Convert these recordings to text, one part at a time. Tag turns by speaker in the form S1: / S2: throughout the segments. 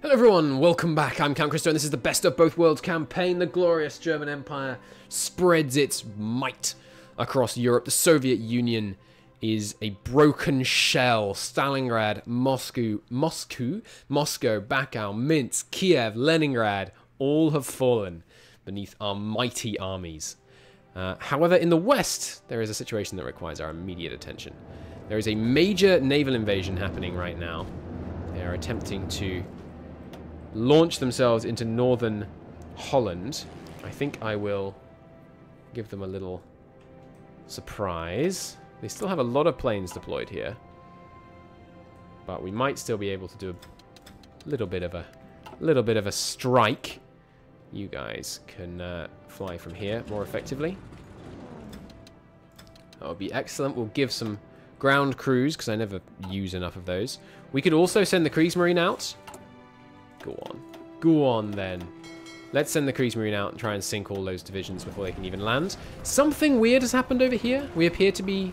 S1: Hello everyone, welcome back. I'm Count Christo and this is the Best of Both Worlds campaign. The glorious German Empire spreads its might across Europe. The Soviet Union is a broken shell. Stalingrad, Moscow, Bakou, Minsk, Kiev, Leningrad, all have fallen beneath our mighty armies. However, in the west, there is a situation that requires our immediate attention. There is a major naval invasion happening right now. They are attempting to launch themselves into northern Holland. I think I will give them a little surprise. They still have a lot of planes deployed here, but we might still be able to do a little bit of a strike. You guys can fly from here more effectively. That would be excellent. We'll give some ground crews because I never use enough of those. We could also send the Kriegsmarine out. Go on then. Let's send the Kriegsmarine out and try and sink all those divisions before they can even land. Something weird has happened over here. We appear to be...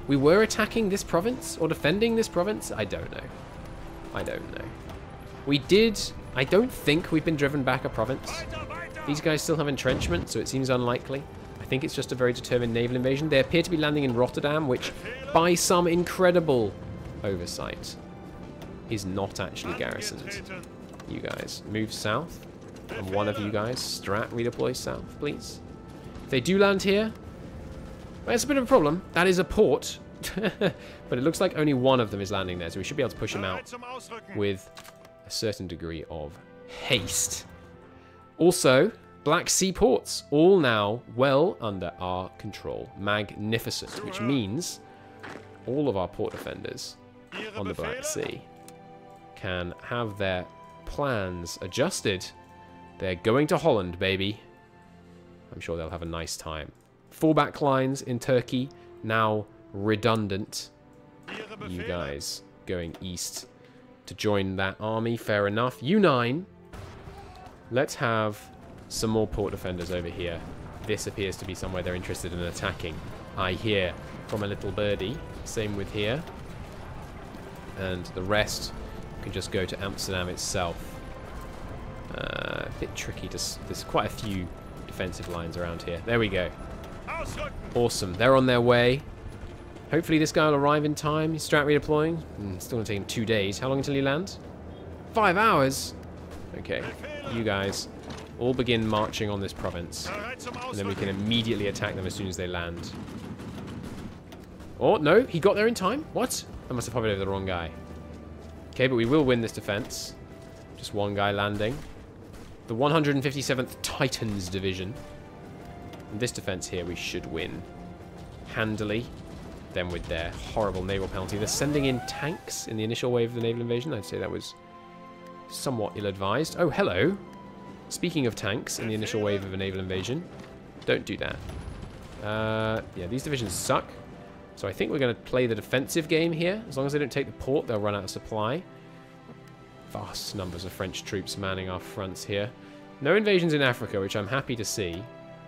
S1: We were attacking this province or defending this province? I don't know. We did... I don't think we've been driven back a province. These guys still have entrenchment, so it seems unlikely. I think it's just a very determined naval invasion. They appear to be landing in Rotterdam, which, by some incredible oversight, is not actually garrisoned. You guys, move south. And one of you guys, strat, redeploy south, please. If they do land here, well, it's a bit of a problem. That is a port. But it looks like only one of them is landing there, so we should be able to push them out with a certain degree of haste. Also, Black Sea ports, all now well under our control. Magnificent, which means all of our port defenders on the Black Sea can have their plans adjusted. They're going to Holland, baby. I'm sure they'll have a nice time. Fallback lines in Turkey, now redundant. You guys going east to join that army, fair enough. U9. Let's have some more port defenders over here. This appears to be somewhere they're interested in attacking. I hear from a little birdie. Same with here. And the rest can just go to Amsterdam itself. A bit tricky to... There's quite a few defensive lines around here. There we go. Awesome. They're on their way. Hopefully this guy will arrive in time. He's strat redeploying. It's still going to take him 2 days. How long until he lands? 5 hours? Okay. You guys all begin marching on this province. And then we can immediately attack them as soon as they land. Oh, no. He got there in time? What? I must have hovered over the wrong guy. Okay, but we will win this defense. Just one guy landing. The 157th Titans Division. And this defense here we should win handily. Then with their horrible naval penalty. They're sending in tanks in the initial wave of the naval invasion. I'd say that was somewhat ill-advised. Oh, hello. Speaking of tanks in the initial wave of a naval invasion. Don't do that. Yeah, these divisions suck. So I think we're going to play the defensive game here. As long as they don't take the port, they'll run out of supply. Vast numbers of French troops manning our fronts here. No invasions in Africa, which I'm happy to see.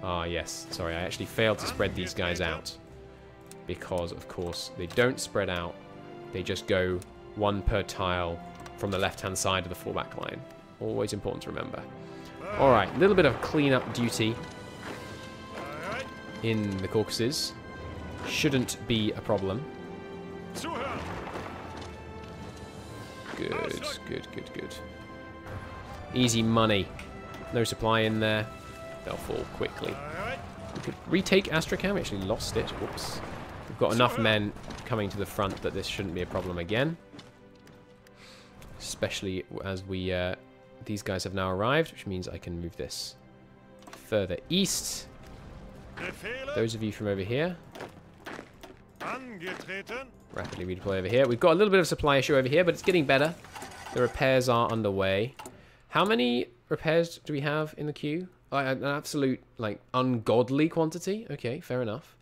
S1: Ah, yes. Sorry, I actually failed to spread these guys out. Because, of course, they don't spread out. They just go one per tile from the left-hand side of the fallback line. Always important to remember. Alright, a little bit of clean-up duty in the Caucasus. Shouldn't be a problem. Good. Easy money. No supply in there. They'll fall quickly. We could retake Astrakhan. We actually lost it. Whoops. We've got enough men coming to the front that this shouldn't be a problem again. Especially as we... these guys have now arrived, which means I can move this further east. Those of you from over here... Rapidly redeploy over here. We've got a little bit of supply issue over here, but it's getting better. The repairs are underway. How many repairs do we have in the queue? An absolute, like, ungodly quantity. Okay, fair enough.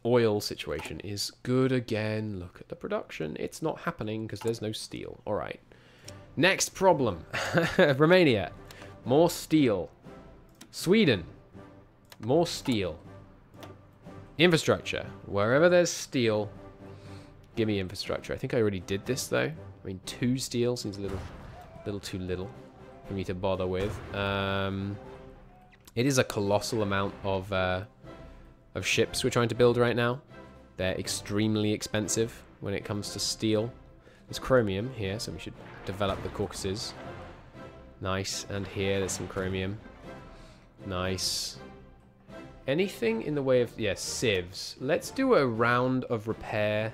S1: Oil situation is good again. Look at the production. It's not happening because there's no steel. All right. Next problem. Romania. More steel. Sweden. More steel. Infrastructure. Wherever there's steel, give me infrastructure. I think I already did this, though. mean, 2 steel seems a little too little for me to bother with. It is a colossal amount of ships we're trying to build right now. They're extremely expensive when it comes to steel. There's chromium here, so we should develop the Caucasus. Nice. And here there's some chromium. Nice. Anything in the way of... yeah, sieves. Let's do a round of repair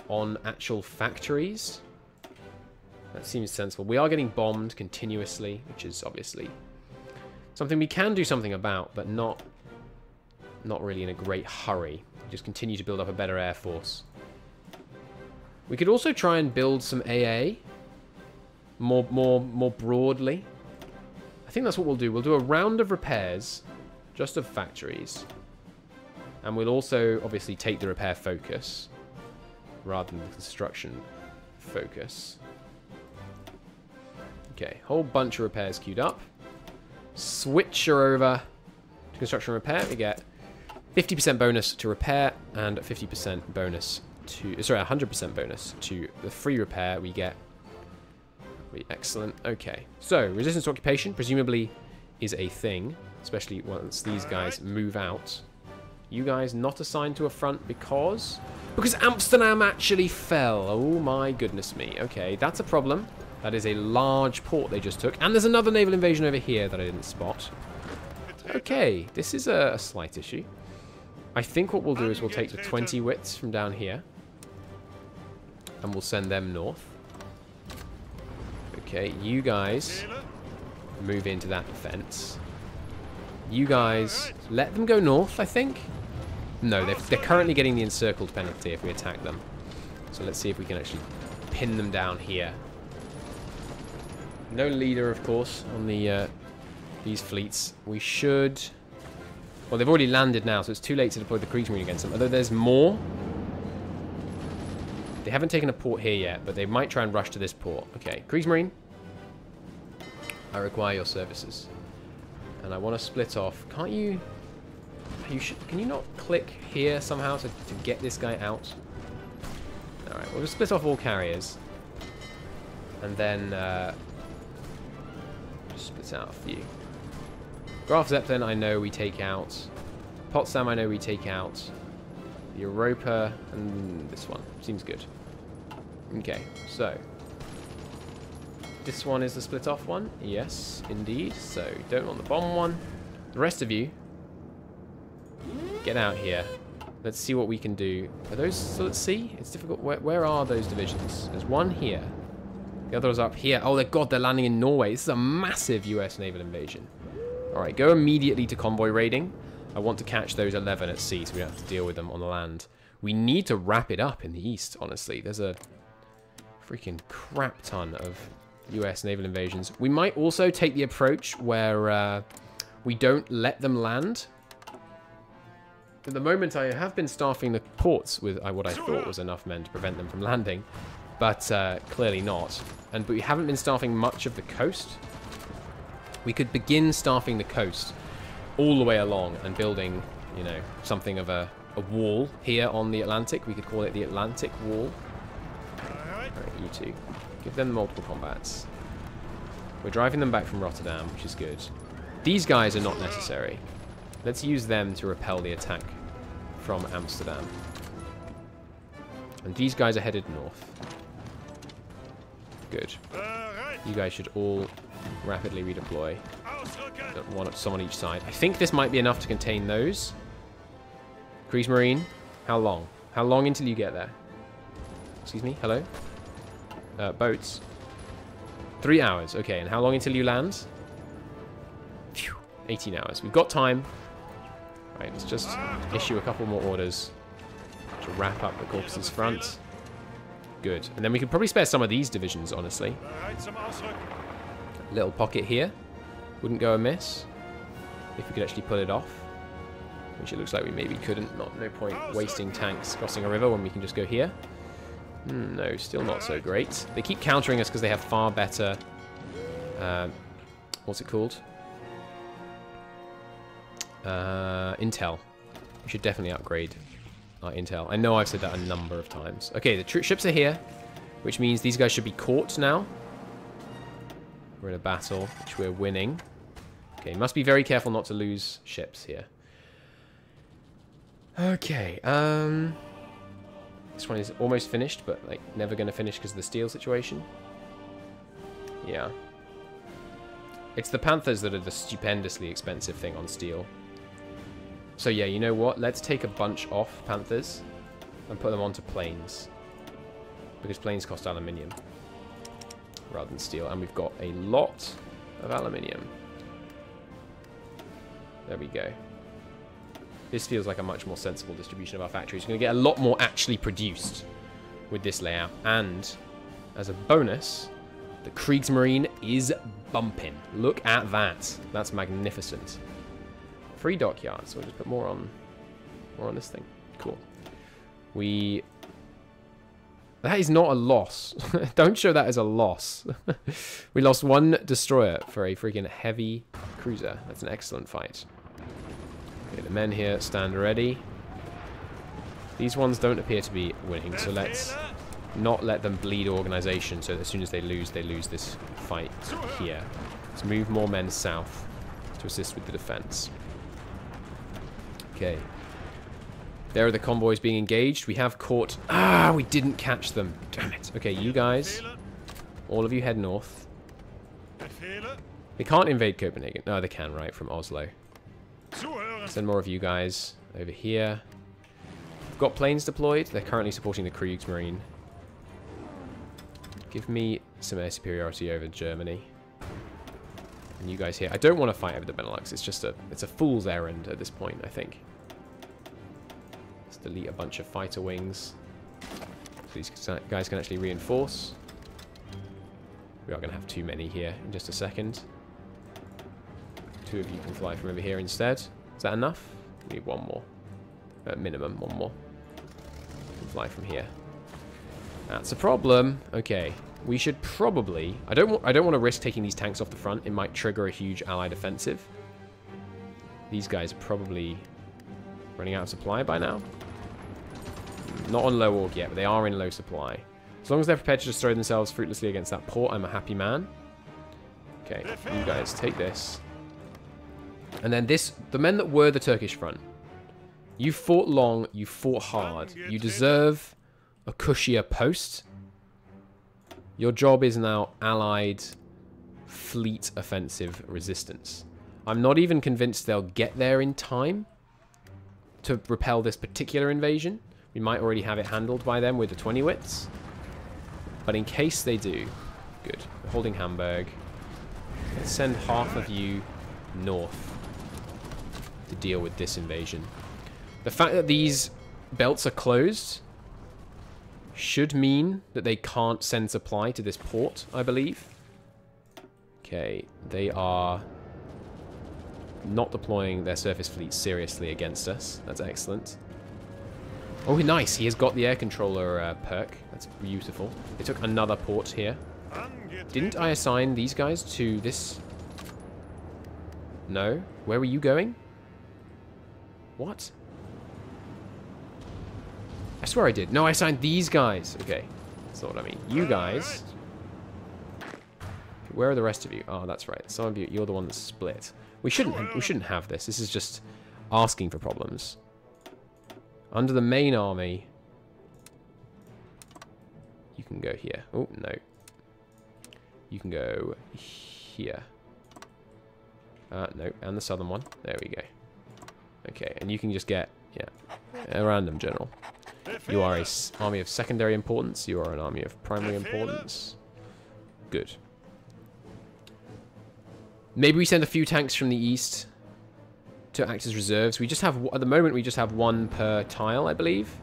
S1: on actual factories. That seems sensible. We are getting bombed continuously, which is obviously something we can do something about, but not really in a great hurry. Just continue to build up a better air force. We could also try and build some AA more broadly. I think that's what we'll do. We'll do a round of repairs, just of factories. And we'll also obviously take the repair focus rather than the construction focus. Okay, whole bunch of repairs queued up. Switch her over to construction repair. We get 50% bonus to repair and 50% bonus to... sorry, 100% bonus to the free repair. We get... excellent. Okay, so resistance to occupation presumably is a thing, especially once these guys move out. You guys not assigned to a front because Amsterdam actually fell. Oh my goodness me. Okay, that's a problem. That is a large port they just took. And there's another naval invasion over here that I didn't spot. Okay, this is a slight issue. I think what we'll do is we'll take the 20 wits from down here. And we'll send them north. Okay, you guys move into that defense. You guys let them go north, I think. No, they're currently getting the encircled penalty if we attack them. So let's see if we can actually pin them down here. No leader, of course, on these fleets. We should... well, they've already landed now, so it's too late to deploy the Kriegsmarine against them. Although there's more. They haven't taken a port here yet, but they might try and rush to this port. Okay, Kriegsmarine. I require your services. And I want to split off. Can't you... can you not click here somehow to get this guy out? Alright, we'll just split off all carriers. And then... just split out a few. Graf Zeppelin I know we take out. Potsdam I know we take out. The Europa and this one. Seems good. Okay, so... this one is the split off one. Yes, indeed. So, don't want the bomb one. The rest of you... get out here. Let's see what we can do. Are those still at sea? It's difficult. Where are those divisions? There's one here. The other is up here. Oh, God, they're landing in Norway. This is a massive US naval invasion. Alright, go immediately to convoy raiding. I want to catch those 11 at sea so we don't have to deal with them on the land. We need to wrap it up in the east, honestly. There's a freaking crap ton of US naval invasions. We might also take the approach where we don't let them land. At the moment, I have been staffing the ports with what I thought was enough men to prevent them from landing, but clearly not. But we haven't been staffing much of the coast. We could begin staffing the coast all the way along and building, you know, something of a wall here on the Atlantic. We could call it the Atlantic Wall. Alright, you two. Give them multiple combats. We're driving them back from Rotterdam, which is good. These guys are not necessary. Let's use them to repel the attack from Amsterdam. And these guys are headed north. Good. You guys should all rapidly redeploy. Some on each side. I think this might be enough to contain those. Kriegsmarine, how long? How long until you get there? Excuse me, hello? Boats. 3 hours, okay. And how long until you land? Phew, 18 hours. We've got time. Right, let's just issue a couple more orders to wrap up the Caucasus front. Good. And then we could probably spare some of these divisions, honestly. Little pocket here. Wouldn't go amiss. If we could actually pull it off. Which it looks like we maybe couldn't. No point wasting tanks crossing a river when we can just go here. No, still not so great. They keep countering us because they have far better... what's it called? Intel. We should definitely upgrade our intel. I know I've said that a number of times. Okay, the ships are here. which means these guys should be caught now. We're in a battle, which we're winning. Okay, must be very careful not to lose ships here. Okay, this one is almost finished, but like never going to finish because of the steel situation. Yeah. It's the Panthers that are the stupendously expensive thing on steel. So yeah, you know what? Let's take a bunch off Panthers and put them onto planes. Because planes cost aluminium rather than steel. And we've got a lot of aluminium. There we go. This feels like a much more sensible distribution of our factories. We're going to get a lot more actually produced with this layout. And as a bonus, the Kriegsmarine is bumping. Look at that. That's magnificent. 3 dockyards. So we'll just put more on this thing. Cool. That is not a loss. Don't show that as a loss. We lost 1 destroyer for a freaking heavy cruiser. That's an excellent fight. Okay, the men here stand ready. These ones don't appear to be winning, so let's not let them bleed organization so that as soon as they lose this fight here. Let's move more men south to assist with the defense. Okay. There are the convoys being engaged. We have caught... Ah, we didn't catch them. Damn it. Okay, you guys, all of you head north. They can't invade Copenhagen. No, they can, right, from Oslo. Send more of you guys over here. We've got planes deployed. They're currently supporting the Kriegsmarine. Give me some air superiority over Germany. And you guys here. I don't want to fight over the Benelux. It's just it's a fool's errand at this point, I think. Let's delete a bunch of fighter wings. So these guys can actually reinforce. We are going to have too many here in just a second. 2 of you can fly from over here instead. Is that enough? We need 1 more. At minimum, 1 more. You can fly from here. That's a problem. Okay. We should probably... I don't want to risk taking these tanks off the front. It might trigger a huge allied offensive. These guys are probably running out of supply by now. Not on low org yet, but they are in low supply. As long as they're prepared to just throw themselves fruitlessly against that port, I'm a happy man. Okay, you guys take this. And then this, the men that were the Turkish front. You fought long, you fought hard. You deserve a cushier post. Your job is now allied fleet offensive resistance. I'm not even convinced they'll get there in time to repel this particular invasion. We might already have it handled by them with the 20 wits. But in case they do, good. We're holding Hamburg. Let's send half of you north to deal with this invasion. The fact that these belts are closed should mean that they can't send supply to this port, I believe. Okay, they are not deploying their surface fleet seriously against us. That's excellent. Oh, nice. He has got the air controller perk. That's beautiful. They took another port here. Didn't I assign these guys to this? No? Where were you going? What? I swear I did. No, I assigned these guys. Okay. That's not what I mean. You guys. Where are the rest of you? Oh, that's right. Some of you, you're the one that's split. We shouldn't have this. This is just asking for problems. Under the main army, you can go here. Oh, no. You can go here. No, and the southern one. There we go. Okay, and you can just get, yeah, a random general. You are an army of secondary importance. You are an army of primary importance. Good. Maybe we send a few tanks from the east to act as reserves. We just have, at the moment, we just have 1 per tile, I believe.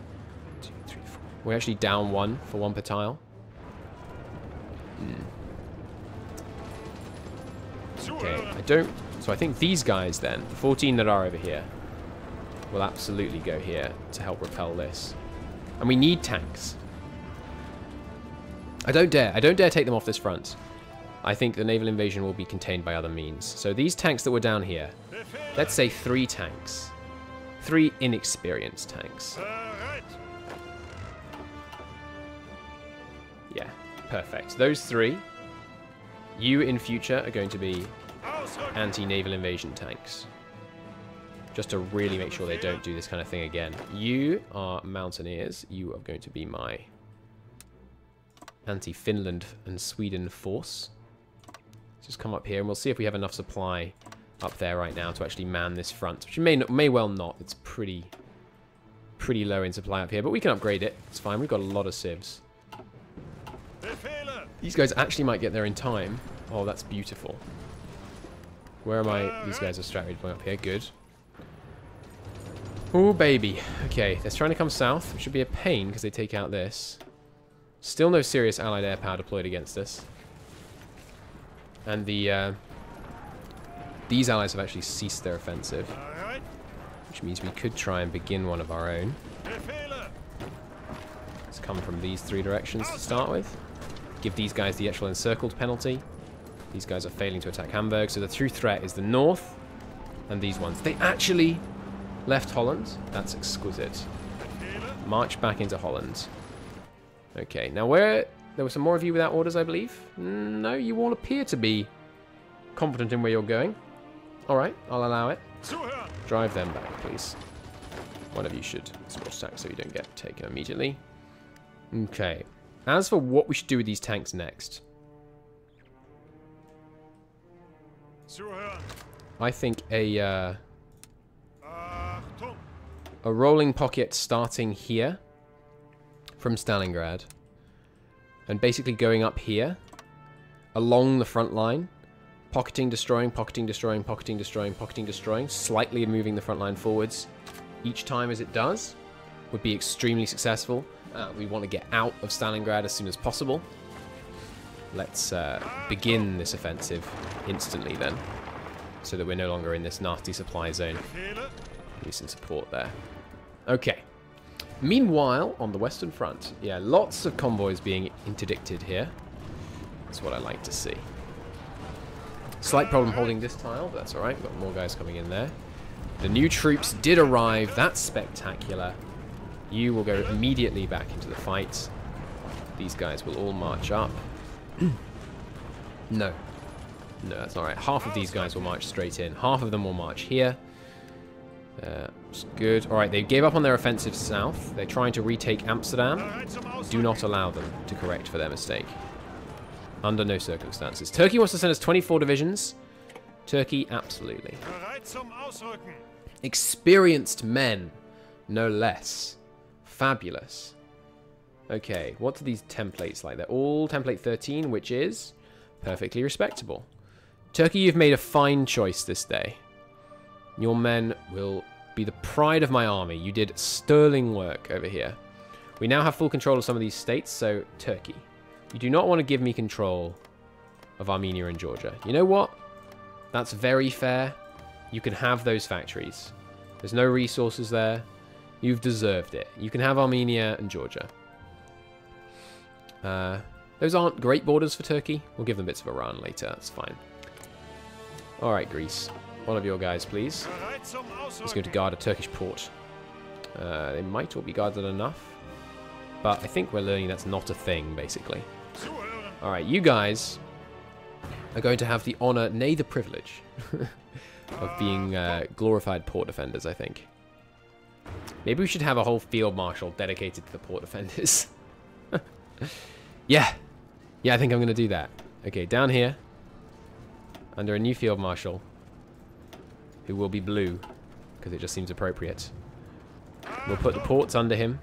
S1: 2, 3, 4. We're actually down 1 for 1 per tile. Okay, I don't... So I think these guys then, the 14 that are over here, will absolutely go here to help repel this. And we need tanks. I don't dare take them off this front. I think the naval invasion will be contained by other means. So these tanks that were down here, let's say 3 tanks. 3 inexperienced tanks. Yeah. Perfect. Those three, you in future are going to be anti-naval invasion tanks. Just to really make sure they don't do this kind of thing again. You are mountaineers. You are going to be my anti-Finland and Sweden force. Just come up here and we'll see if we have enough supply up there right now to actually man this front, which may well not. It's pretty low in supply up here, but we can upgrade it. It's fine. We've got a lot of civs. These guys actually might get there in time. Oh, that's beautiful. Where am I? These guys are strat point up here. Good. Oh, baby. Okay, they're trying to come south, which should be a pain because they take out this. Still no serious allied air power deployed against us. And these allies have actually ceased their offensive, which means we could try and begin one of our own. Let's come from these three directions to start with. Give these guys the actual encircled penalty. These guys are failing to attack Hamburg, so the true threat is the north and these ones. They actually left Holland. That's exquisite. March back into Holland. Okay, now there were some more of you without orders, I believe. No, you all appear to be confident in where you're going. Alright, I'll allow it. Drive them back, please. One of you should support attack so you don't get taken immediately. Okay. As for what we should do with these tanks next, I think a rolling pocket starting here from Stalingrad and basically going up here along the front line, pocketing, destroying, pocketing, destroying, pocketing, destroying, pocketing, destroying, slightly moving the front line forwards each time as it does would be extremely successful. We want to get out of Stalingrad as soon as possible. Let's begin this offensive instantly then, so that we're no longer in this nasty supply zone. Give me some support there. Okay. Meanwhile, on the Western Front, yeah, lots of convoys being interdicted here. That's what I like to see. Slight problem holding this tile, but that's alright. We've got more guys coming in there. The new troops did arrive. That's spectacular. You will go immediately back into the fight. These guys will all march up. No. No, that's not right. Half of these guys will march straight in. Half of them will march here. That's good. Alright, they gave up on their offensive south. They're trying to retake Amsterdam. Do not allow them to correct for their mistake. Under no circumstances. Turkey wants to send us 24 divisions. Turkey, absolutely. Experienced men, no less. Fabulous. Okay, what are these templates like? They're all template 13, which is perfectly respectable. Turkey, you've made a fine choice this day. Your men will be the pride of my army. You did sterling work over here. We now have full control of some of these states, so Turkey, you do not want to give me control of Armenia and Georgia. You know what? That's very fair. You can have those factories. There's no resources there. You've deserved it. You can have Armenia and Georgia. Those aren't great borders for Turkey. We'll give them bits of Iran later. That's fine. Alright, Greece. One of your guys, please. Let's go to guard a Turkish port. They might all be guarded enough. But I think we're learning that's not a thing, basically. Alright, you guys are going to have the honor, nay the privilege, of being glorified port defenders, I think. Maybe we should have a whole field marshal dedicated to the port defenders. Yeah. Yeah, I think I'm going to do that. Okay, down here, under a new field marshal, who will be blue, because it just seems appropriate. We'll put the ports under him.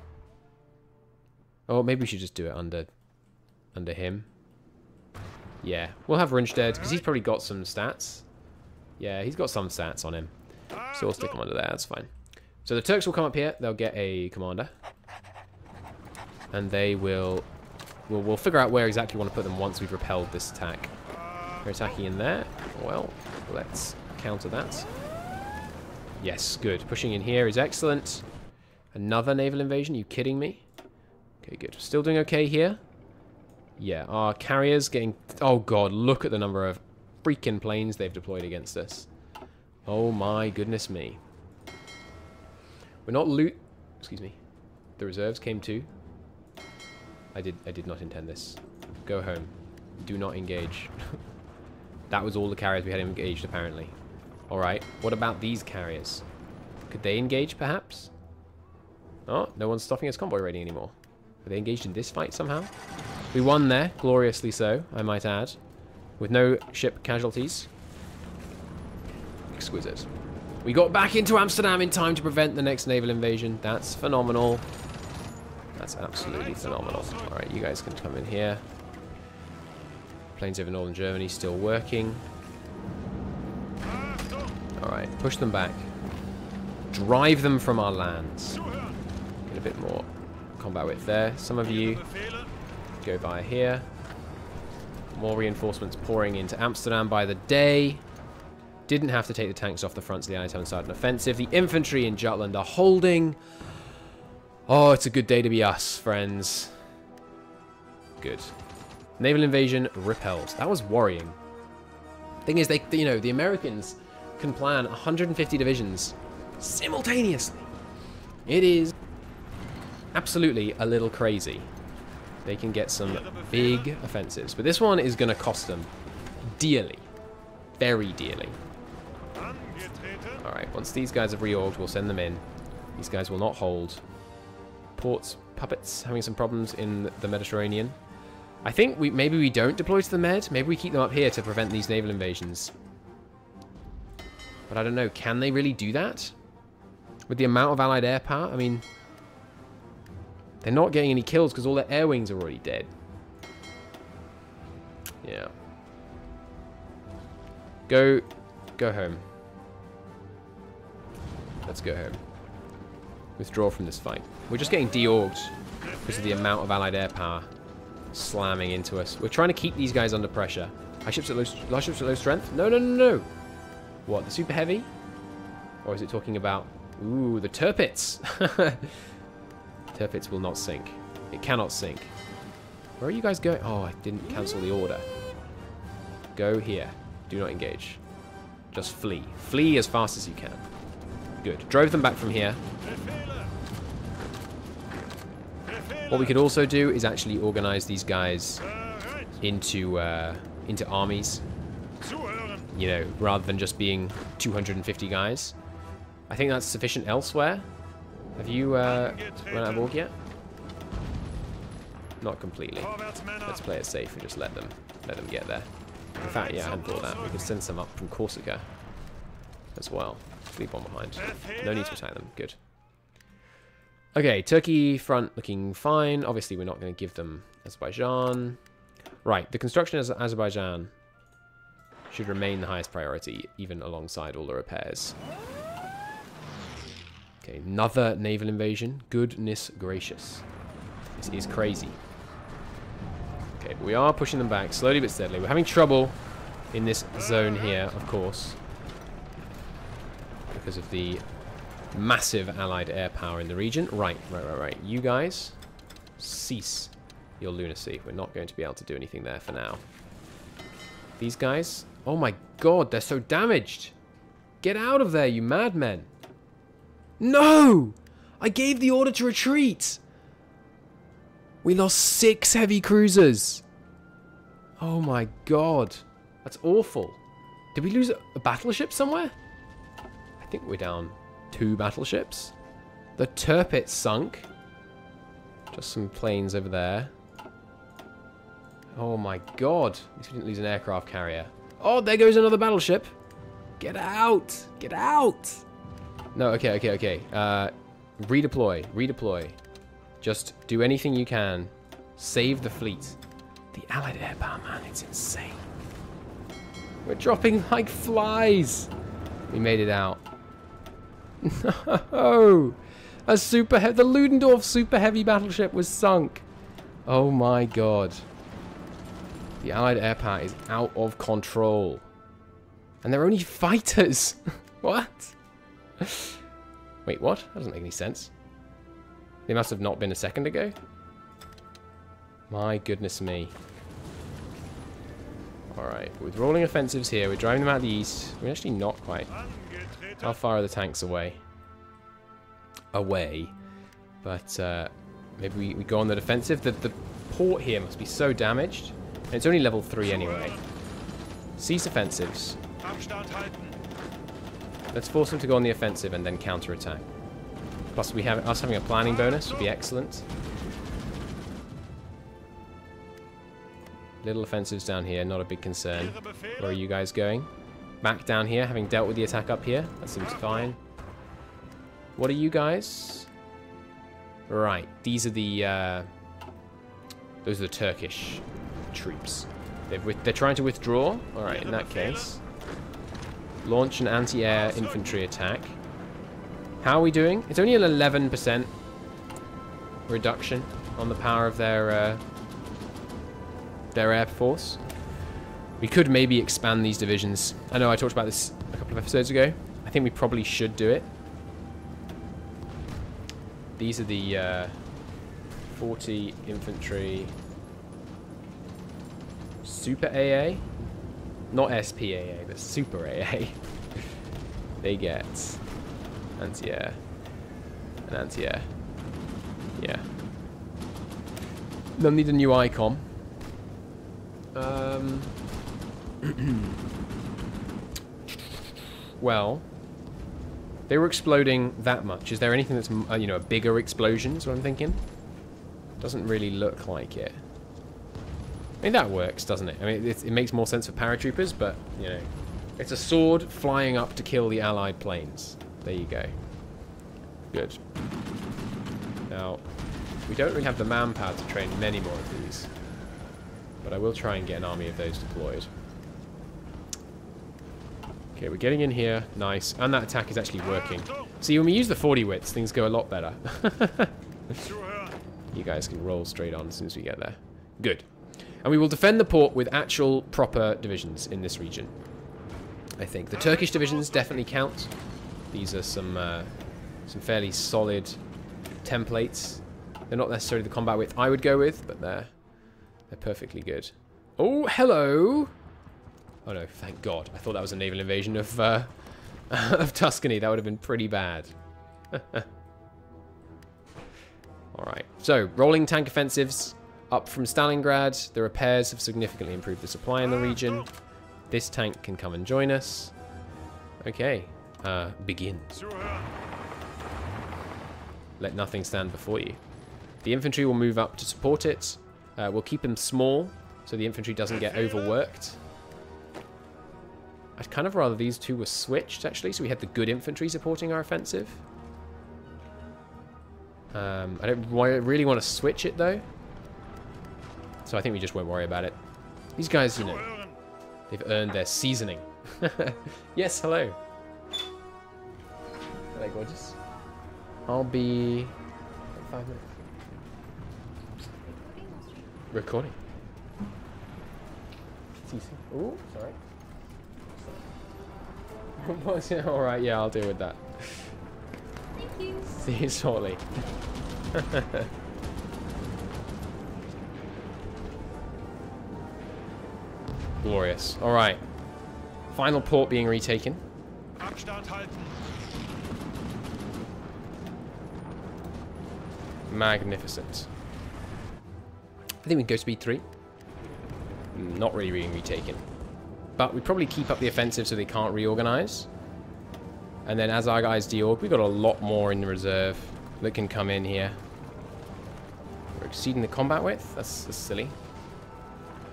S1: Oh, maybe we should just do it under him. Yeah, we'll have Rundstedt, because he's probably got some stats. Yeah, he's got some stats on him. So we'll stick him under there, that's fine. So the Turks will come up here, they'll get a commander. And they will... We'll figure out where exactly we want to put them once we've repelled this attack. They're attacking in there. Well, let's counter that. Yes, good. Pushing in here is excellent. Another naval invasion? Are you kidding me? Okay, good. Still doing okay here. Yeah, our carriers getting... Oh, God, look at the number of freaking planes they've deployed against us. Oh, my goodness me. We're not loot... Excuse me. The reserves came too. I did not intend this. Go home. Do not engage. That was all the carriers we had engaged, apparently. Alright, what about these carriers? Could they engage, perhaps? Oh, no one's stopping us convoy raiding anymore. Are they engaged in this fight somehow? We won there, gloriously so, I might add. With no ship casualties. Exquisite. We got back into Amsterdam in time to prevent the next naval invasion. That's phenomenal. That's absolutely phenomenal. Alright, you guys can come in here. Planes over northern Germany still working. Alright, push them back. Drive them from our lands. Get a bit more combat width there. Some of you go by here. More reinforcements pouring into Amsterdam by the day. Didn't have to take the tanks off the front, so the Allies haven't started an offensive. The infantry in Jutland are holding. Oh, it's a good day to be us, friends. Good. Naval invasion repelled. That was worrying. Thing is, the Americans can plan 150 divisions simultaneously. It is absolutely a little crazy. They can get some big offensives, but this one is going to cost them dearly, very dearly. All right, once these guys have reorged, we'll send them in. These guys will not hold. Ports, puppets, having some problems in the Mediterranean. I think maybe we don't deploy to the Med. Maybe we keep them up here to prevent these naval invasions. But I don't know. Can they really do that? With the amount of Allied air power? I mean, they're not getting any kills because all their air wings are already dead. Yeah. Go home. Let's go home. Withdraw from this fight. We're just getting de-orged because of the amount of Allied air power slamming into us. We're trying to keep these guys under pressure. High ships at low strength? No, no, no, no. What, the super heavy? Or is it talking about... Ooh, the Tirpitz. Tirpitz will not sink. It cannot sink. Where are you guys going? Oh, I didn't cancel the order. Go here. Do not engage. Just flee. Flee as fast as you can. Good. Drove them back from here. What we could also do is actually organize these guys into armies. You know, rather than just being 250 guys. I think that's sufficient elsewhere. Have you run out of org yet? Not completely. Let's play it safe and just let them get there. In fact, yeah, I hadn't thought that. We could send some up from Corsica as well. Leave one behind. No need to attack them. Good. Okay, Turkey front looking fine. Obviously, we're not going to give them Azerbaijan. Right, the construction of Azerbaijan should remain the highest priority, even alongside all the repairs. Okay, another naval invasion. Goodness gracious. This is crazy. Okay, but we are pushing them back, slowly but steadily. We're having trouble in this zone here, of course, because of the massive Allied air power in the region. Right. You guys, cease your lunacy. We're not going to be able to do anything there for now. These guys, oh my god, they're so damaged. Get out of there, you madmen. No! I gave the order to retreat. We lost 6 heavy cruisers. Oh my god. That's awful. Did we lose a battleship somewhere? I think we're down 2 battleships. The Tirpitz sunk. Just some planes over there. Oh my god. At least we didn't lose an aircraft carrier. Oh, there goes another battleship. Get out. Get out. No, okay. Redeploy. Just do anything you can. Save the fleet. The Allied air power, man, it's insane. We're dropping like flies. We made it out. No! The Ludendorff super heavy battleship was sunk. Oh my god. The Allied air power is out of control. And they're only fighters. What? Wait, what? That doesn't make any sense. They must have not been a second ago. My goodness me. Alright, with rolling offensives here, we're driving them out of the east. We're actually not quite. How far are the tanks away? Away. But maybe we go on the defensive. The port here must be so damaged. And it's only level 3 anyway. Cease offensives. Let's force them to go on the offensive and then counter-attack. Plus, we have us having a planning bonus would be excellent. Little offensives down here, not a big concern. Where are you guys going? Back down here, having dealt with the attack up here. That seems fine. What are you guys? Right, these are the... those are the Turkish troops. They're trying to withdraw. Alright, in that case. Launch an anti-air infantry attack. How are we doing? It's only an 11% reduction on the power of their air force. We could maybe expand these divisions. I know I talked about this a couple of episodes ago. I think we probably should do it. These are the 40 infantry super AA. Not SPAA, but super AA. They get anti-air and anti-air. Yeah. They'll need a new icon. Well, they were exploding that much. Is there anything that's, you know, a bigger explosion is what I'm thinking? Doesn't really look like it. I mean, that works, doesn't it? I mean, it makes more sense for paratroopers, but, you know, it's a sword flying up to kill the allied planes. There you go. Good. Now, we don't really have the manpower to train many more of these, but I will try and get an army of those deployed. Okay, we're getting in here. Nice. And that attack is actually working. See, when we use the 40 wits, things go a lot better. You guys can roll straight on as soon as we get there. Good. And we will defend the port with actual proper divisions in this region. I think. The Turkish divisions definitely count. These are some fairly solid templates. They're not necessarily the combat width I would go with, but they're perfectly good. Oh, hello! Oh no, thank God. I thought that was a naval invasion of of Tuscany. That would have been pretty bad. Alright, so rolling tank offensives up from Stalingrad. The repairs have significantly improved the supply in the region. This tank can come and join us. Okay, begin. Let nothing stand before you. The infantry will move up to support it. We'll keep them small so the infantry doesn't get overworked. I'd kind of rather these two were switched, actually, so we had the good infantry supporting our offensive. I don't really want to switch it, though. So I think we just won't worry about it. These guys, you know, they've earned their seasoning. Yes, hello. Hello, gorgeous. I'll be... in 5 minutes. Recording. Oh, sorry. Alright, yeah, I'll deal with that.
S2: Thank you.
S1: See you shortly. Glorious. Alright. Final port being retaken. Magnificent. I think we can go speed 3. Not really being retaken. But we probably keep up the offensive so they can't reorganize. And then as our guys deorg, we've got a lot more in the reserve that can come in here. We're exceeding the combat width. That's silly.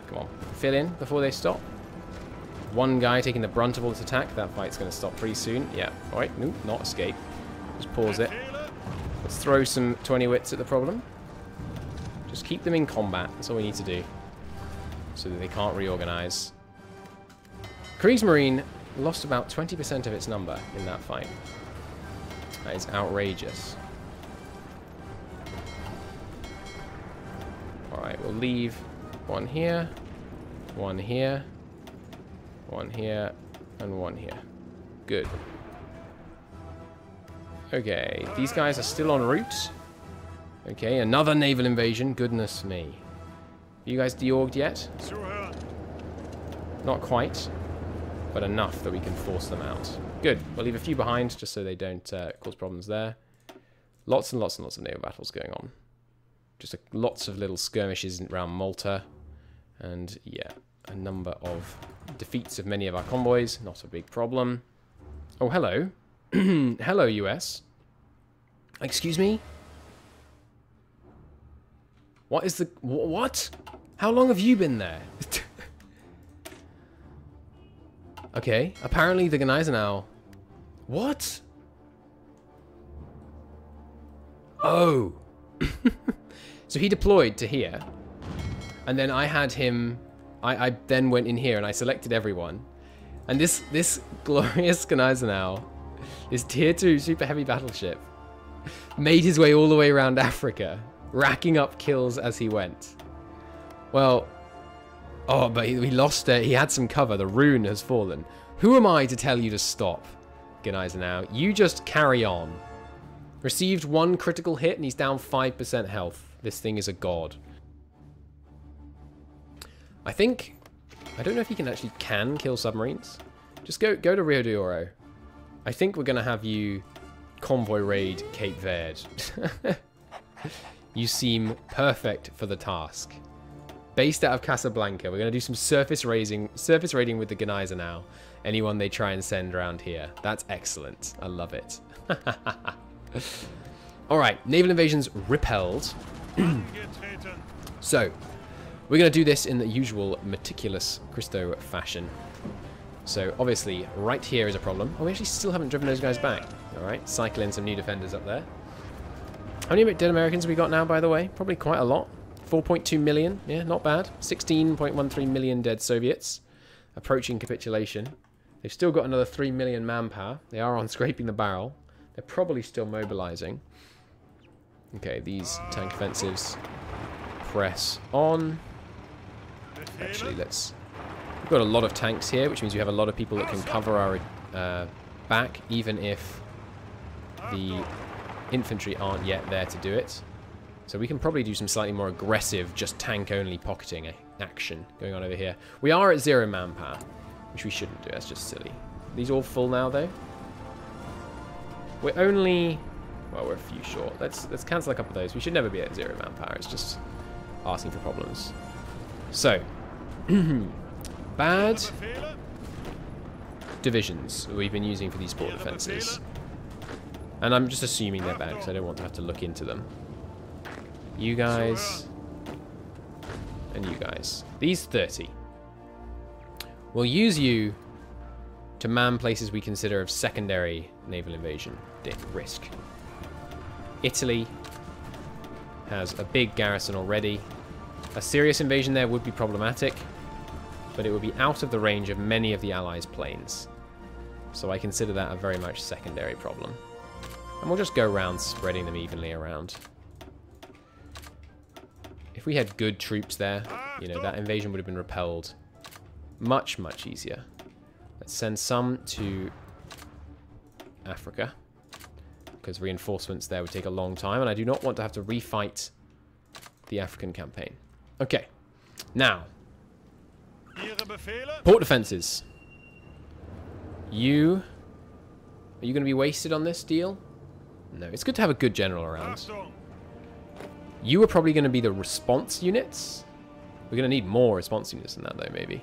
S1: Come on. Fill in before they stop. One guy taking the brunt of all this attack. That fight's going to stop pretty soon. Yeah. Alright. Nope. Not escape. Just pause it. Let's throw some 20 wits at the problem. Just keep them in combat. That's all we need to do. So that they can't reorganize. Kriegsmarine lost about 20% of its number in that fight. That is outrageous. Alright, we'll leave one here, one here, one here, and one here. Good. Okay, these guys are still en route. Okay, another naval invasion. Goodness me. You guys deorged yet? Not quite, but enough that we can force them out. Good. We'll leave a few behind just so they don't cause problems there. Lots and lots and lots of naval battles going on. Just lots of little skirmishes around Malta. And yeah, a number of defeats of many of our convoys. Not a big problem. Oh, hello. Hello, US. Excuse me? What is the... What? How long have you been there? Okay, apparently the Gneisenau... What? Oh. So he deployed to here. And then I had him... I then went in here and I selected everyone. And this glorious Gneisenau, this tier 2 super heavy battleship, made his way all the way around Africa, racking up kills as he went. Well... Oh, but he lost it. He had some cover. The rune has fallen. Who am I to tell you to stop, Gneisenau? You just carry on. Received 1 critical hit and he's down 5% health. This thing is a god. I think... I don't know if he actually can kill submarines. Just go to Rio de Oro. I think we're going to have you convoy raid Cape Verde. You seem perfect for the task. Based out of Casablanca, we're going to do some surface raiding with the Gneisenau. Anyone they try and send around here. That's excellent. I love it. Alright, naval invasions repelled. So, we're going to do this in the usual meticulous Christo fashion. So, obviously, right here is a problem. Oh, we actually still haven't driven those guys back. Alright, cycle in some new defenders up there. How many dead Americans have we got now, by the way? Probably quite a lot. 4.2 million. Yeah, not bad. 16.13 million dead Soviets. Approaching capitulation. They've still got another 3 million manpower. They are on scraping the barrel. They're probably still mobilizing. Okay, these tank offensives press on. Actually, let's... We've got a lot of tanks here, which means we have a lot of people that can cover our back, even if the infantry aren't yet there to do it. So we can probably do some slightly more aggressive, just tank-only pocketing action going on over here. We are at 0 manpower, which we shouldn't do. That's just silly. These all full now, though? We're only... Well, we're a few short. Let's cancel a couple of those. We should never be at 0 manpower. It's just asking for problems. So, bad divisions that we've been using for these port defenses. And I'm just assuming they're bad, because I don't want to have to look into them. You guys, and you guys. These 30. We'll use you to man places we consider of secondary naval invasion risk. Italy has a big garrison already. A serious invasion there would be problematic, but it would be out of the range of many of the Allies' planes. So I consider that a very much secondary problem. And we'll just go around spreading them evenly around. If we had good troops there, you know, that invasion would have been repelled much, much easier. Let's send some to Africa, because reinforcements there would take a long time, and I do not want to have to refight the African campaign. Okay, now, port defenses. Are you going to be wasted on this deal? No, it's good to have a good general around. You are probably going to be the response units. We're going to need more response units than that, though, maybe.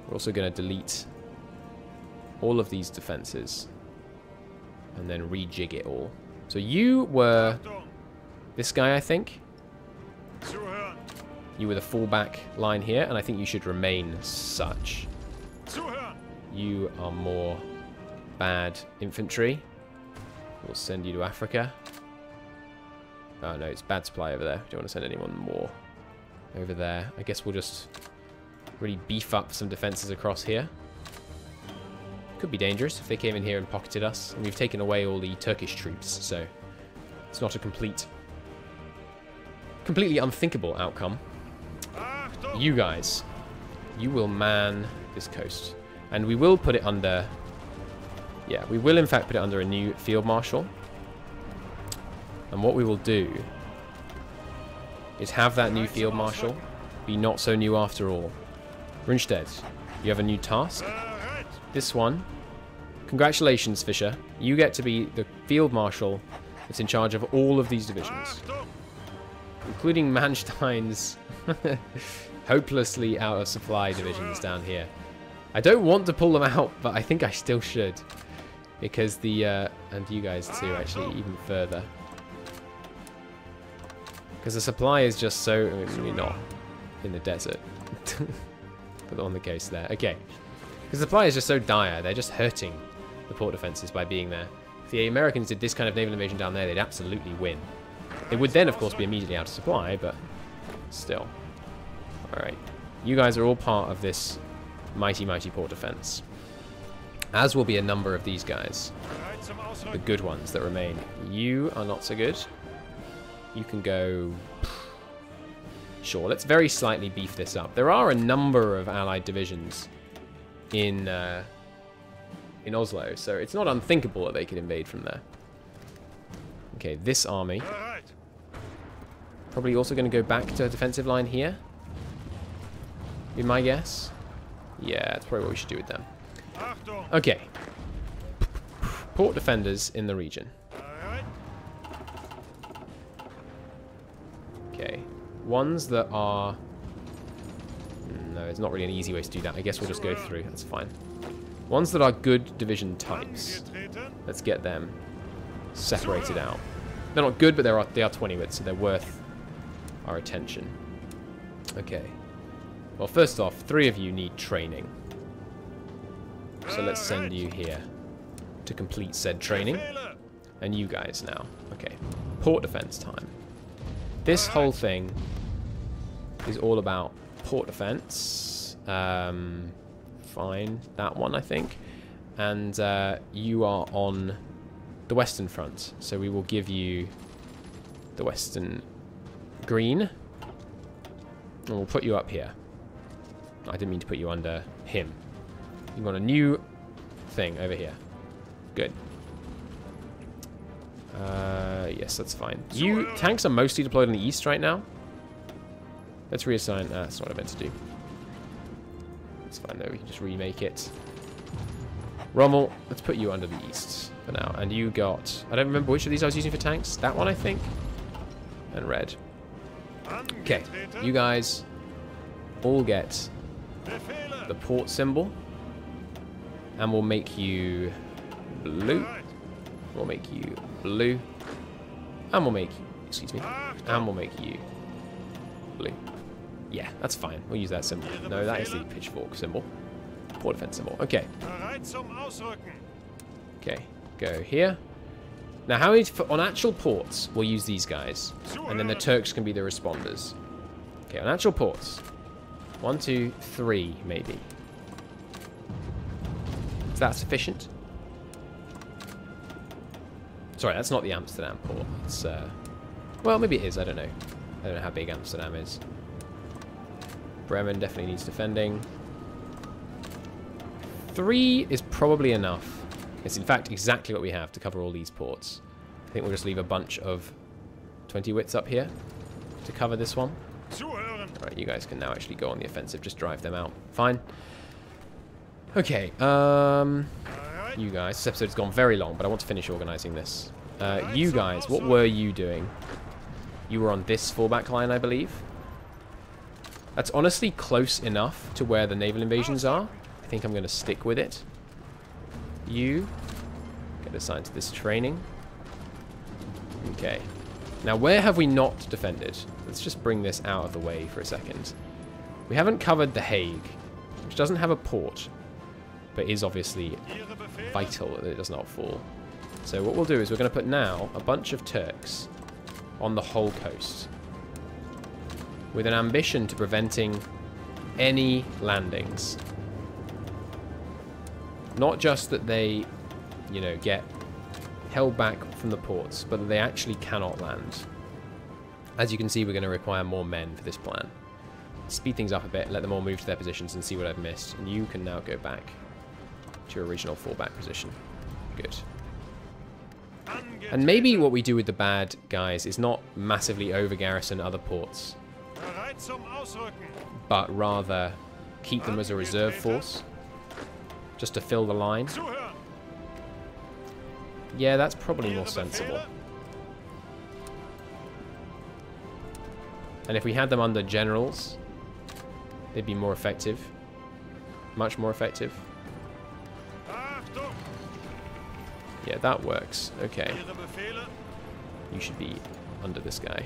S1: We're also going to delete all of these defenses and then rejig it all. So you were this guy, I think. You were the fallback line here, and I think you should remain such. You are more bad infantry. We'll send you to Africa. Oh no, it's bad supply over there. Don't want to send anyone more over there. I guess we'll just really beef up some defenses across here. Could be dangerous if they came in here and pocketed us. And we've taken away all the Turkish troops, so it's not a completely unthinkable outcome. You guys, you will man this coast. And we will put it under... Yeah, we will in fact put it under a new field marshal. And what we will do is have that new field marshal be not so new after all. Rundstedt, you have a new task. This one. Congratulations, Fischer. You get to be the field marshal It's in charge of all of these divisions, including Manstein's hopelessly out of supply divisions down here. I don't want to pull them out, but I think I still should, because the and you guys too, actually, even further, because the supply is just so, I mean, maybe not in the desert, but on the coast there. Okay, because the supply is just so dire, they're just hurting the port defenses by being there. If the Americans did this kind of naval invasion down there, they'd absolutely win. They would then, of course, be immediately out of supply, but still. Alright. You guys are all part of this mighty, mighty port defense. As will be a number of these guys. The good ones that remain. You are not so good. You can go... Sure, let's very slightly beef this up. There are a number of allied divisions in Oslo, so it's not unthinkable that they could invade from there. Okay, this army probably also going to go back to a defensive line here. Be my guess. Yeah, that's probably what we should do with them. Okay. Port defenders in the region. Okay. Ones that are... No, it's not really an easy way to do that. I guess we'll just go through. That's fine. Ones that are good division types. Let's get them separated out. They're not good, but they are 20 wits, so they're worth our attention. Okay. Well, first off, 3 of you need training. So let's send you here to complete said training. And you guys now. Okay. Port defense time. This whole thing is all about port defense. Fine. That one, I think. And you are on the Western Front. So we will give you the Western Green. And we'll put you up here. I didn't mean to put you under him. You want a new thing over here. Good. Yes, that's fine. You tanks are mostly deployed in the east right now. Let's reassign. That's not what I meant to do. It's fine though. We can just remake it. Rommel, let's put you under the east for now. And you got... I don't remember which of these I was using for tanks. That one, I think. And red. Okay. You guys all get the port symbol. And we'll make you blue. We'll make you blue. And we'll make... Excuse me. And we'll make you blue. Yeah, that's fine. We'll use that symbol. No, that is the pitchfork symbol. Port defense symbol. Okay. Okay. Go here. Now, how many... On actual ports, we'll use these guys. And then the Turks can be the responders. Okay, on actual ports. 1, 2, 3, maybe. Is that sufficient? Sorry, that's not the Amsterdam port. It's, well, maybe it is. I don't know. I don't know how big Amsterdam is. Bremen definitely needs defending. 3 is probably enough. It's, in fact, exactly what we have to cover all these ports. I think we'll just leave a bunch of 20 wits up here to cover this one. Alright, you guys can now actually go on the offensive. Just drive them out. Fine. Okay, you guys, this episode's gone very long, but I want to finish organizing this. You guys, what were you doing? You were on this fallback line, I believe. That's honestly close enough to where the naval invasions are. I think I'm going to stick with it. You get assigned to this training. Okay. Now, where have we not defended? Let's just bring this out of the way for a second. We haven't covered The Hague, which doesn't have a port, but is obviously vital that it does not fall. So what we'll do is we're going to put now a bunch of Turks on the whole coast with an ambition to preventing any landings. Not just that they, you know, get held back from the ports, but that they actually cannot land. As you can see, we're going to require more men for this plan. Speed things up a bit, let them all move to their positions and see what I've missed. And you can now go back to your original fallback position. Good. And maybe what we do with the bad guys is not massively over-garrison other ports, but rather keep them as a reserve force, just to fill the line. Yeah, that's probably more sensible. And if we had them under generals, they'd be more effective. Much more effective. Yeah, that works. Okay. You should be under this guy.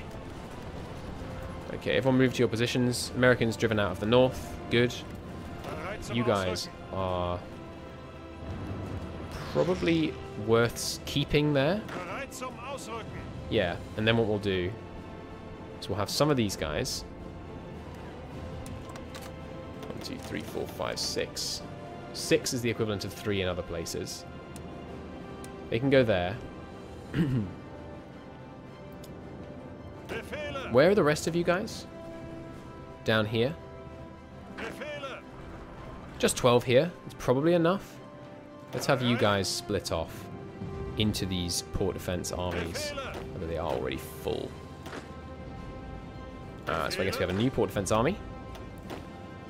S1: Okay, everyone move to your positions. Americans driven out of the north. Good. You guys are probably worth keeping there. Yeah, and then what we'll do is we'll have some of these guys. 1, 2, 3, 4, 5, 6. 6 is the equivalent of 3 in other places. They can go there. Where are the rest of you guys? Down here. Just 12 here. It's probably enough. Let's have you guys split off into these port defense armies. Although they are already full. So I guess we have a new port defense army.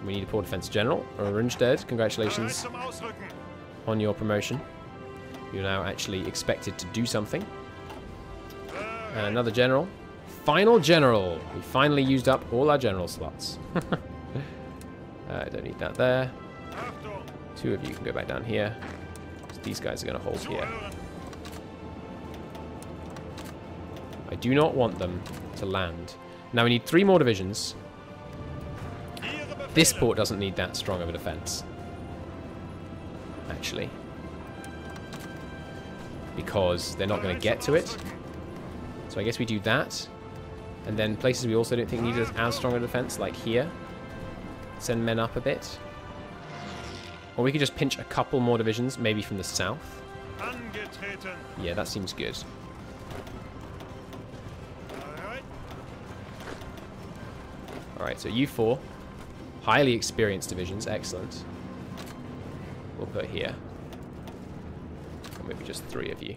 S1: We need a port defense general. Orange dead. Congratulations on your promotion. You're now actually expected to do something. And another general. Final general. We finally used up all our general slots. I don't need that there. 2 of you can go back down here. So these guys are going to hold here. I do not want them to land. Now we need 3 more divisions. This port doesn't need that strong of a defense. Actually. Because they're not going to get to it. So I guess we do that. And then places we also don't think need as strong a defense, like here. Send men up a bit. Or we could just pinch a couple more divisions, maybe from the south. Yeah, that seems good. Alright, so you 4. Highly experienced divisions, excellent. We'll put here. Or maybe just 3 of you,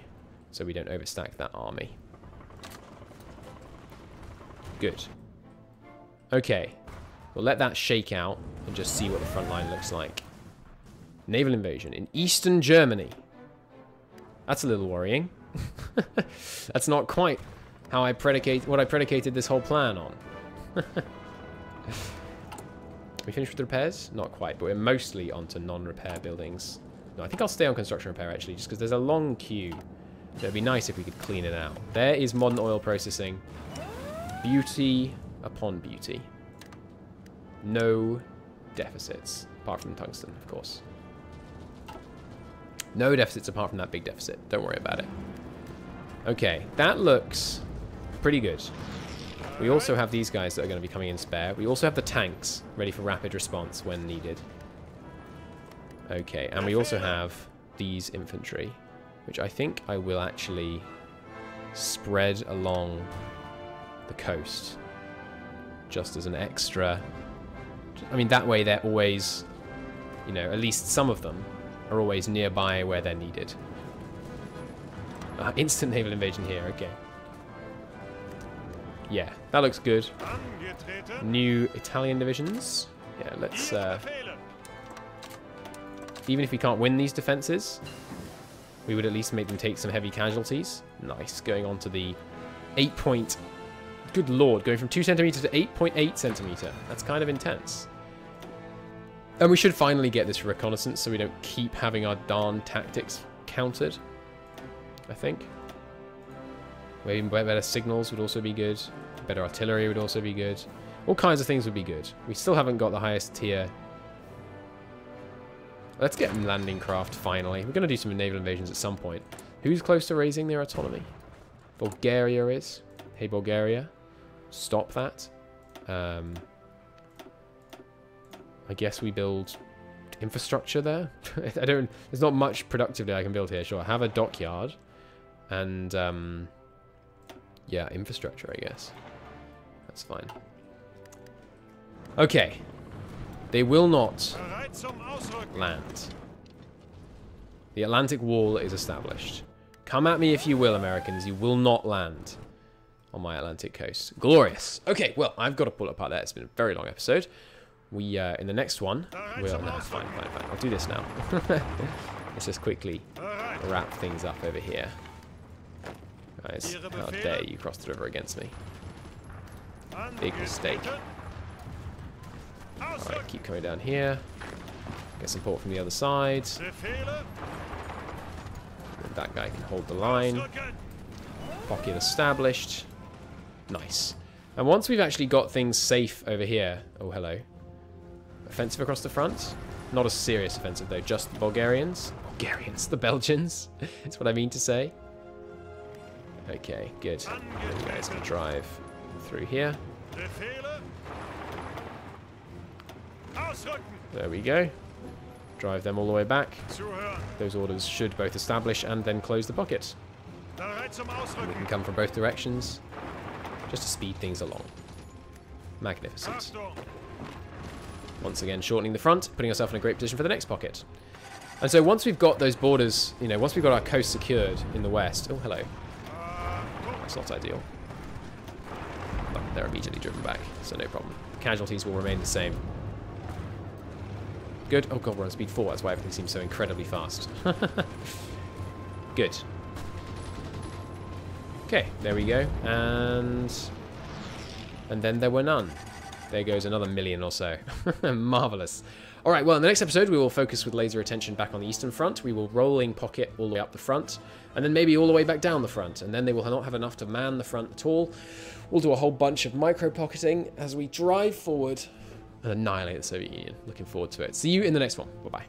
S1: so we don't overstack that army. Good. Okay. We'll let that shake out and just see what the front line looks like. Naval invasion in eastern Germany. That's a little worrying. That's not quite how I predicated this whole plan on. We finished with the repairs? Not quite, but we're mostly onto non-repair buildings. No, I think I'll stay on construction repair actually, just because there's a long queue. So it'd be nice if we could clean it out. There is modern oil processing. Beauty upon beauty. No deficits, apart from tungsten, of course. No deficits apart from that big deficit. Don't worry about it. Okay, that looks pretty good. We also have these guys that are going to be coming in spare. We also have the tanks ready for rapid response when needed. Okay, and we also have these infantry, which I think I will actually spread along the coast. Just as an extra... I mean, that way they're always, you know, at least some of them are always nearby where they're needed. Instant naval invasion here, okay. Yeah, that looks good. New Italian divisions. Yeah, let's... even if we can't win these defenses, we would at least make them take some heavy casualties. Nice, going on to the 8 point... Good lord, going from 2 centimeters to 8.8 centimeter. That's kind of intense. And we should finally get this reconnaissance so we don't keep having our darn tactics countered, I think. Maybe better signals would also be good. Better artillery would also be good. All kinds of things would be good. We still haven't got the highest tier. Let's get landing craft finally. We're going to do some naval invasions at some point. Who's close to raising their autonomy? Bulgaria is. Hey, Bulgaria. Stop that. I guess we build infrastructure there. There's not much productively I can build here. Sure, have a dockyard. And, yeah, infrastructure, I guess. That's fine. Okay. They will not land. The Atlantic Wall is established. Come at me if you will, Americans. You will not land on my Atlantic coast. Glorious. Okay, well, I've got to pull it apart there. It's been a very long episode. We, in the next one, we'll... No, fine. I'll do this now. Let's just quickly wrap things up over here. Guys, how dare you cross the river against me. Big mistake. Alright, keep coming down here. Get support from the other side. That guy can hold the line. Pocket established. Nice. And once we've actually got things safe over here... Oh, hello. Offensive across the front. Not a serious offensive, though. Just the Bulgarians. Bulgarians. The Belgians. That's what I mean to say. Okay, good. You guys can drive through here. There we go. Drive them all the way back. Those orders should both establish and then close the pocket. And we can come from both directions, just to speed things along. Magnificent. Once again, shortening the front, putting ourselves in a great position for the next pocket. And so once we've got those borders, you know, once we've got our coast secured in the west... Oh, hello. That's not ideal. But they're immediately driven back, so no problem. Casualties will remain the same. Good. Oh god, we're on speed 4. That's why everything seems so incredibly fast. Good. Okay, there we go. And then there were none. There goes another million or so. Marvellous. Alright, well, in the next episode, we will focus with laser attention back on the eastern front. We will rolling pocket all the way up the front, and then maybe all the way back down the front. And then they will not have enough to man the front at all. We'll do a whole bunch of micro-pocketing as we drive forward and annihilate the Soviet Union. Looking forward to it. See you in the next one. Bye-bye.